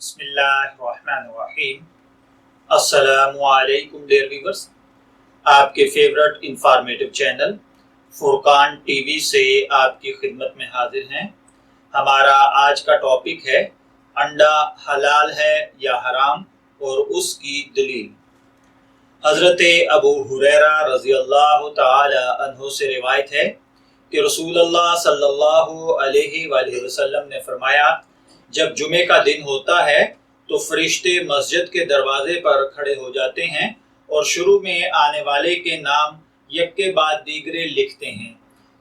بسم اللہ الرحمن الرحیم۔ السلام علیکم ڈیئر ویورز، آپ کے فیورٹ انفارمیٹو چینل فرقان ٹی وی سے آپ کی خدمت میں حاضر ہیں۔ ہمارا آج کا ٹاپک ہے انڈا حلال ہے یا حرام اور اس کی دلیل۔ حضرت ابو ہریرہ رضی اللہ تعالی عنہ سے روایت ہے کہ رسول اللہ صلی اللہ علیہ وآلہ وسلم نے فرمایا، جب جمعے کا دن ہوتا ہے تو فرشتے مسجد کے دروازے پر کھڑے ہو جاتے ہیں اور شروع میں آنے والے کے نام یک کے بعد دیگرے لکھتے ہیں،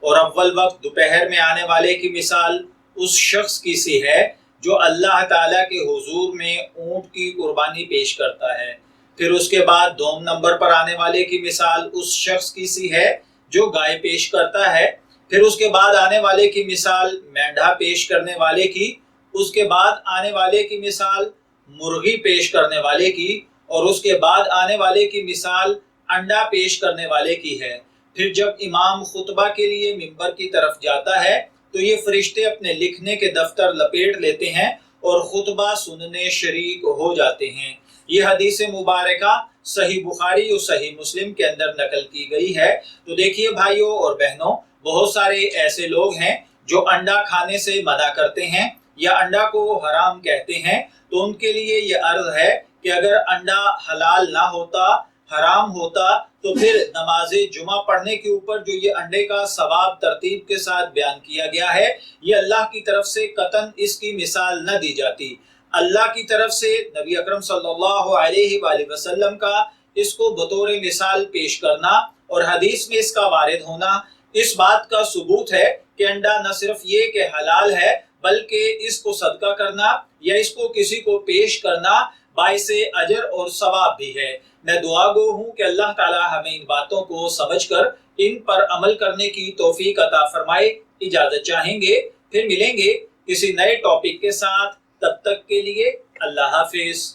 اور اول وقت دوپہر میں آنے والے کی مثال اس شخص کی سی ہے جو اللہ تعالیٰ کے حضور میں اونٹ کی قربانی پیش کرتا ہے۔ پھر اس کے بعد دوم نمبر پر آنے والے کی مثال اس شخص کی سی ہے جو گائے پیش کرتا ہے۔ پھر اس کے بعد آنے والے کی مثال مینڈھا پیش کرنے والے کی، اس کے بعد آنے والے کی مثال مرغی پیش کرنے والے کی، اور اس کے بعد آنے والے کی مثال انڈا پیش کرنے والے کی ہے۔ پھر جب امام خطبہ کے لیے منبر کی طرف جاتا ہے تو یہ فرشتے اپنے لکھنے کے دفتر لپیٹ لیتے ہیں اور خطبہ سننے شریک ہو جاتے ہیں۔ یہ حدیث مبارکہ صحیح بخاری اور صحیح مسلم کے اندر نقل کی گئی ہے۔ تو دیکھیے بھائیوں اور بہنوں، بہت سارے ایسے لوگ ہیں جو انڈا کھانے سے منع کرتے ہیں یا انڈا کو حرام کہتے ہیں، تو ان کے لیے یہ عرض ہے کہ اگر انڈا حلال نہ ہوتا، حرام ہوتا، تو پھر نماز جمعہ پڑھنے کے اوپر جو یہ انڈے کا ثواب ترتیب کے ساتھ بیان کیا گیا ہے، یہ اللہ کی طرف سے قطعاً اس کی مثال نہ دی جاتی۔ اللہ کی طرف سے نبی اکرم صلی اللہ علیہ وآلہ وسلم کا اس کو بطور مثال پیش کرنا اور حدیث میں اس کا وارد ہونا اس بات کا ثبوت ہے کہ انڈا نہ صرف یہ کہ حلال ہے، بلکہ اس کو صدقہ کرنا یا اس کو کسی کو پیش کرنا باعث اجر اور ثواب بھی ہے۔ میں دعا گو ہوں کہ اللہ تعالی ہمیں ان باتوں کو سمجھ کر ان پر عمل کرنے کی توفیق عطا فرمائے۔ اجازت چاہیں گے، پھر ملیں گے کسی نئے ٹاپک کے ساتھ، تب تک کے لیے اللہ حافظ۔